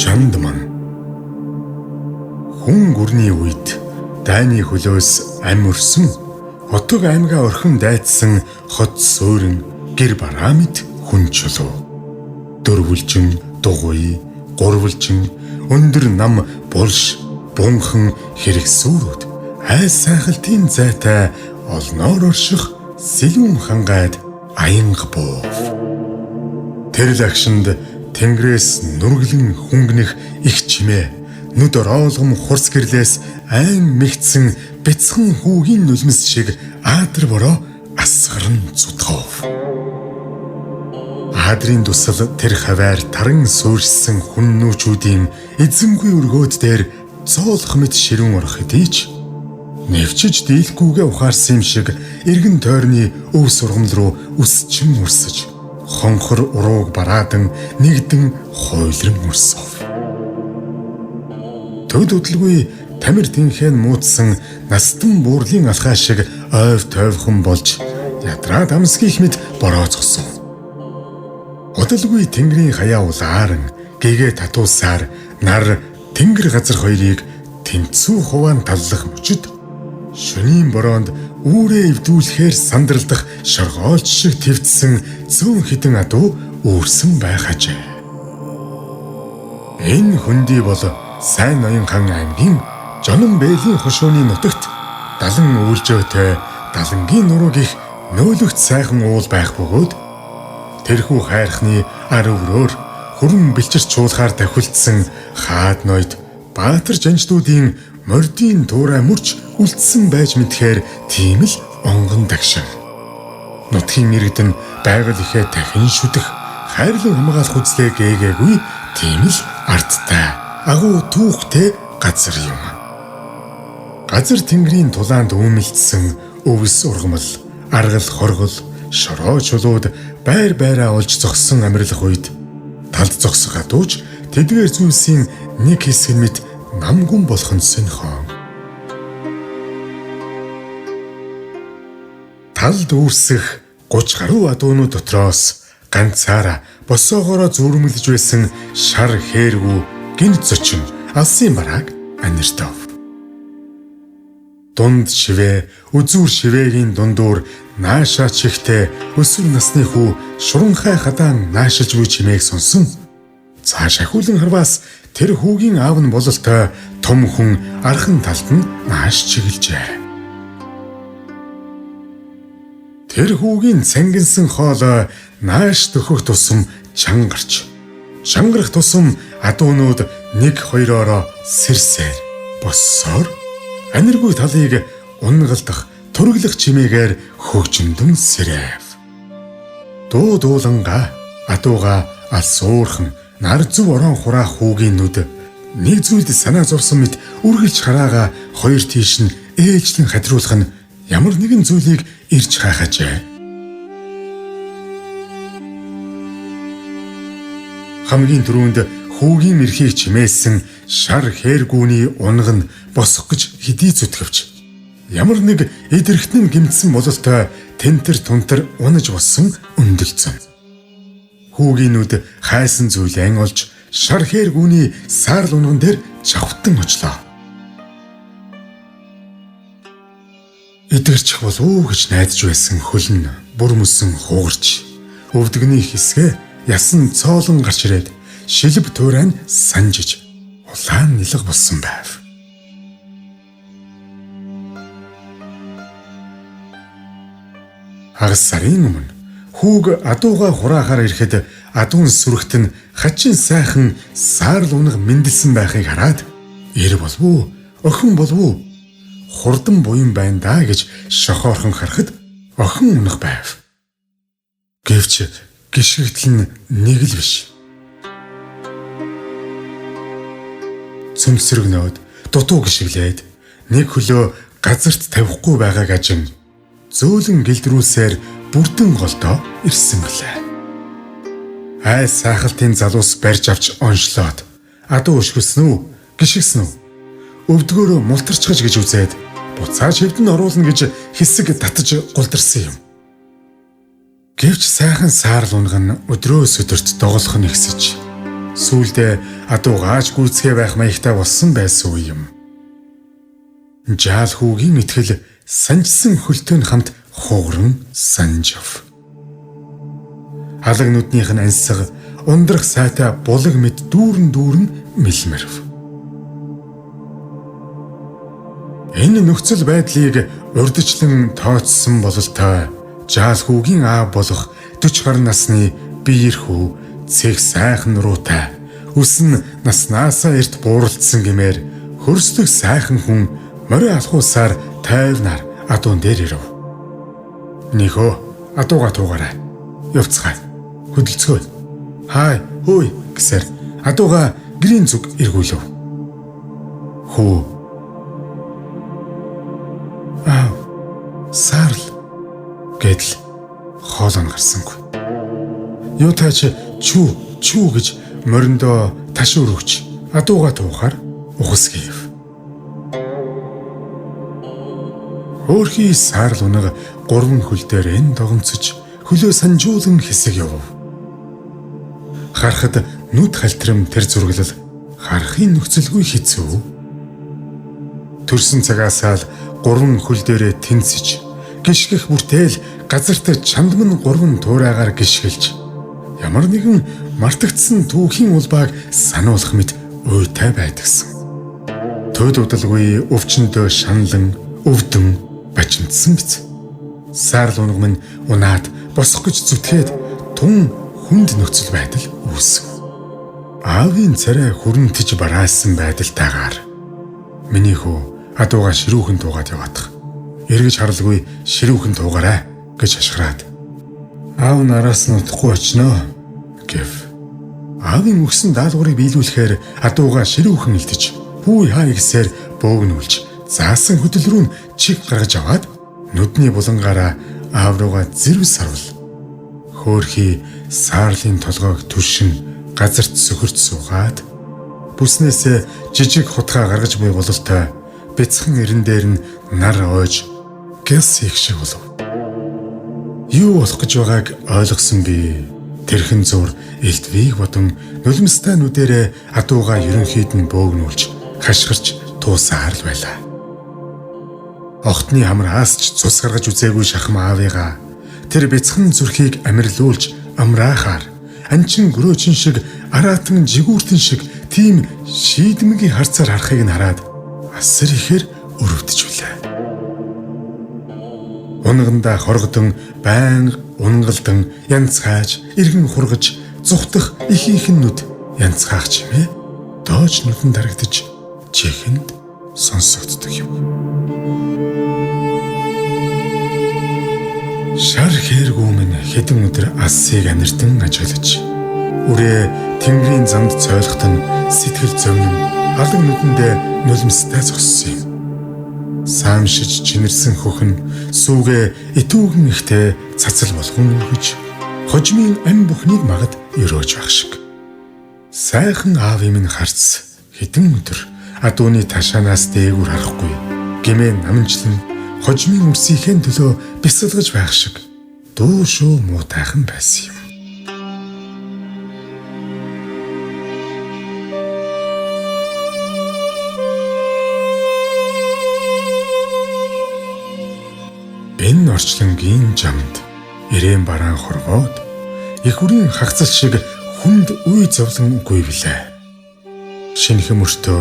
Чандман. Хүн гүрний үед дайны хөлөөс ам өрсөн, отог аймгаа орхин дайдсан хот суурин гэр бараа мэд хүн чулуу. Дөрвөлжин, дугуй, гурвалжин, өндөр нам булш, бунхан хэрэг сүрүүд айс сайхалтын зайтай олноор орших сэлүүн хангайд аянга буу. Тэр лагшинд тэнгэрээс нүргэлэн хүнгнэх их чимээ, нүд ороолгом хурц гэрлээс айн мэгцэн бяцхан хүүгийн нулимс шиг аадар бороо асгарн зүтгов. Аадрын тусал тэр хаваар таран суурьсан хүннүүчүүдийн эзэмгүй өргөөд дээр цоолох мэт ширүүн орох хэдийч нэвчиж дийлгүүгээ ухаарсан юм шиг эргэн тойрны өв сургамл руу үсчин урсаж хонхор урууг бараадан нэгдэн хойлрон өрсөв. Төд удалгүй тамир тэнхэн муудсан настан буурлын алхаа шиг ойв тойвхон болж ядраад амсгийх мэт борооцгосон. Удалгүй тэнгэрийн хаяа улааран гэгээ татуусаар нар тэнгэр газар хоёрыг тэнцүү хуваан таллах мөчөд шөнийн бороонд үүрээ эвдүүлэхээр сандралдах шоргоолч шиг твцсэн зүүн хідэн адуу үүрсэн байх ажээ. Энэ хүндий бол Сайн Ноён хан аймгийн Жонон Бээлийн хошууны нутагт далан үүлжөөтэй далангийн нуруу гих нөөлөгт сайхан уул байх бөгөөд тэрхүү хайрхны ар өврөөр хүрэн бэлчирч чуулахаар давхилдсан хаад ноёд баатар жанждуудын мордийн туурай мөрч үлдсэн байж мэдхээр тийм л онгон дагшин. Нутгийн иргэдэн байгаль ихэ дахин шүдэх хайрлан хамгаалах үзлээ гээгээгүй тийм л ардтай агуу түүхтэй газар юм. Газар тэнгэрийн тулаанд үүмэлтсэн өвс ургамал, аргал хоргол, шороо чулууд байр байраа олж зогссон амьрлах үед талд зогсох адууч тэдгээр зүйлсийн нэг хэсэг мэт намгүн болох нь сөнхөн. Талд үүсэх 30 гаруй адуунууд дотроос ганцаараа босоогоороо зүрмэлж байсан шар хээргүү гинт зочин алсын барааг аниртав. Дунд шивээ, үзүүр шивээгийн дундуур наашаа чихтэй өсвөр насны хүү шуранхай хадаан наашилж буй чимээг сонсон. Цааш ахиулан харваас тэр хүүгийн аав нь бололтой том хүн архан талд нь нааш чиглэжээ. Тэр хүүгийн цангинсан хоолой нааш дөхөх тусам чангарч, чангарах тусам адуунууд нэг хоёроороо сэрсээр боссоор аниргүй талыг унгалдах турглах чимээгээр хөгжмөндөн сэрэв. Дуу дууланга адууга алсуурхан нар зүв орон хураах хүүгийн нүд нэг зүйлд санаа зовсон мэт үргэлж хараага хоёр тийш нь ээлжлэн хадруулах нь ямар нэгэн зүйлийг ирж хайхажээ. Хамгийн түрүүнд хүүгийн эрхийг чимээсэн шар хээргүүний унга нь босох гэж хэдий зүтгэвч ямар нэг эдэрхтэн гимтсэн бололтой тентэр тунтар унаж боссон өндөлцөн. Хүүгийн нүд хайсан зүйлэн олж шар хээргүүний саарл унган дээр чавтан очлоо. Эдгэрчих болов уу гэж найдаж байсан хөлн бүр мөсөн хуугарч өвдөгний хэсгээ ясан цоолон гарч ирээд шилб туурайн санжиж улаан нилэг болсон байв. Хагас сарын өмнө хүүг адууга хураахаар ирэхэд адуун сүрэгт нь хачин сайхан саарл унаг мэндэлсэн байхыг хараад ир болов уу, охин болов уу, хурдан буян байна даа гэж шохоорхон харахад охин унах байв. Гэвч гიშгэгдэл нь нэг л биш. Цөмсөргнөөд дутуу гიშгэлээд нэг хөлөө газарт тавихгүй байгааг ажин зөөлөн гэлдрүүлсээр бүрдэн голдоо ирсэн гэлээ. Айс сайхалтын залуус барьж авч оншлоод адуу өшгөлсөн үү, гიშгсэн үү? Өвдгөөрөө мултарчгаж гэж үзээд буцааж хэвдэн оруулна гэж хэсэг татаж гулдарсан юм. Гэвч сайхан саарл унга нь өдрөөс өдөрт доголох нь ихсэж Сүүлдээ адуу гааж гүйцгээ байх маягтай болсон байсан үе юм. Жаал хүүгийн итгэл санжсан хөлтөнд хамт хугаран санжив. Алаг нүднийх нь ансаг ундрах сайтай булаг мэд дүүрэн мэлмэрв. Энэ нөхцөл байдлыг урдчлан тооцсон бололтой жаал хүүгийн аав болох 40 гаруй насны биер хүү цэг сайхан нуруутай үс нь наснаасаа эрт бууралдсан гэмээр хөрслөх сайхан хүн морин алхуусаар тайвнаар адуун дээр ирв. Нихөө адууга туугаарай. Явцгаая. Хөдөлцгөө. Хай, хөөй гэсээр адууга гэрийн зүг эргүүлв. Хүү. Саарл гэдэл хоолой гарсангүй. Юу тач чүү гэж мориндоо ташуур өгч адууга туухаар ухасгээв. Хөөрхий Саарл унаг 3 хөл дээр эн догонцож хөлөө санжуулан хэсэг явв. Харахад нүд хальтрам тэр зурглал харахын нөхцөлгүй хэцүү. Төрсөн цагаасаа л 3 хөл дээрээ тэнцэж гიშгэх бүртэл газарт чандман 3 туурайгаар гიშгэлж ямар нэгэн мартагдсан түүхийн улбааг сануулах мэт уйтай байдагсан. Төд удалгүй өвчнөдөө шаналн өвдөн бачимдсан биз. Саарл унаг минь унаад босох гэж зүтгээд тун хүнд нөхцөл байдал үүсв. Аавын царай хүрэнтэж бараасан байдалтайгаар миний хүү адууга ширүүхэн туугаад яваадах. Эргэж харалгүй ширүүхэн туугаарай гэж хашгираад аав нараас нь утахгүй очноо гэв. Аавын өгсөн даалгаврыг биелүүлэхээр адууга ширүүхэн илтэж хүй хай гэсээр бөөгнүүлж заасан хөдөл рүү чиг гаргаж аваад нүдний булангаараа аав руугаа зэрв сарвал. Хөөрхий Саарлын толгойг түршин газарт сөхөрч суугаад бүснээсээ жижиг хутгаа гаргаж буй бололтой бяцхан эрен дээр нь нар ойж гэс их шиг болов. Юу болох гэж байгааг ойлгосон би тэрхэн зур элдвийг бодон нулимстай нүдэрээ адууга ерөнхийд нь бөөгнүүлж хашгирч туусаар л байлаа. Огтны хамраас ч цус гаргаж үзээгүй шахам аавыгаа тэр бяцхан зүрхийг амирлуулж амраахаар анчин гөрөөчин шиг араатан жигүүртэн шиг тийм шийдмгийн харцаар харахыг нь хараад асар ихээр өрөвдөж билээ. Унгандаа хоргодон байнга унгалдан янцхааж иргэн хургаж зүхтах ихийнхэн нүд янцхаах чимээ дооч нүдэн дарагдаж чихэнд сонсогддог юм. Шар хэргүү минь хэдэн өдөр ассыг аниртан ажиглаж үрээ тэнгэрийн замд цойлохт нь сэтгэл зовнин алан нүдэндээ нулимстай зогссон юм. Саамшиж чинэрсэн хөхн сүүгээ итүүгэн ихтэй цацал болгон өгч хожмын ам бүхнийг магад өрөөж байх шиг. Сайхан аавын минь харц хэдэн өдөр адууны ташаанаас дээгүүр харахгүй гэмээ намжлан хожмын үрсийнхээ төлөө бясалгаж байх шиг дуу шүү муутайхан байсан юм. Энэ орчлонгийн жамд ирээн бараан хорвоод их үрийн хагцал шиг хүнд үе зовлон үгүй билээ. Шинэхэн мөртөө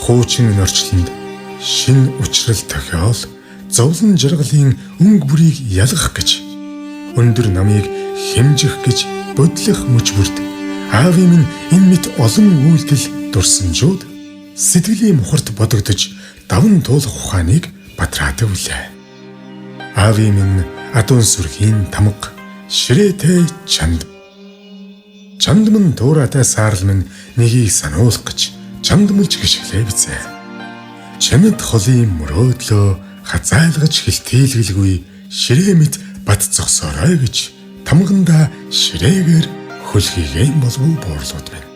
хуучин орчлонд шин учрал тохиол зовлон жаргалын өнгө бүрийг ялгах гэж өндөр намыг хэмжих гэж бодлох мөчбөрд аавын минь энэ мэт олон үйлдэл дурсамжууд сэтгэлийн мухарт бодогдож даван туулах ухааныг бадраадаг билээ. Аавын минь адуун сүрхийн тамга ширээтэй чандман туураатай Саарл минь нэгийг сануулах гэж чандмалж гიშгэлээ бизээ. Чамд холын мөрөөдлөө хазайлгаж хилтийлгэлгүй ширээ мэт бат зогсоорой гэж тамгандаа ширээгээр хөлхийгэн болов буурлууд байна.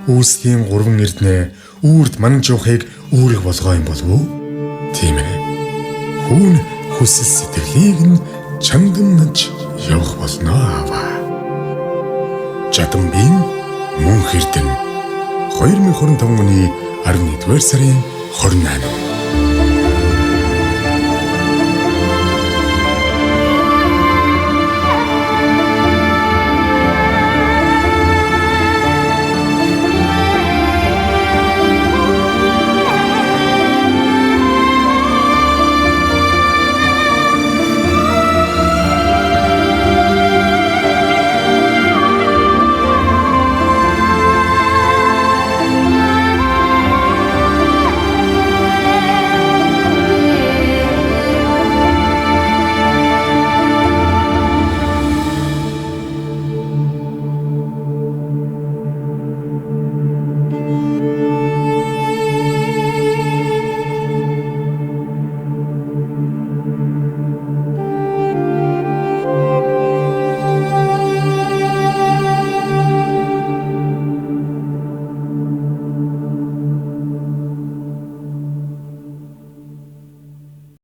Үүслийн 3 эрднээ үрд манж явахыг үүрэг болгоо юм болов уу? Тийм ээ. Хүүн хүсэл сэтгэлийг нь чангамнаж явах болно аваа. Жадамбин Мөнх Эрдэм 2025 оны 11-р сарын 28.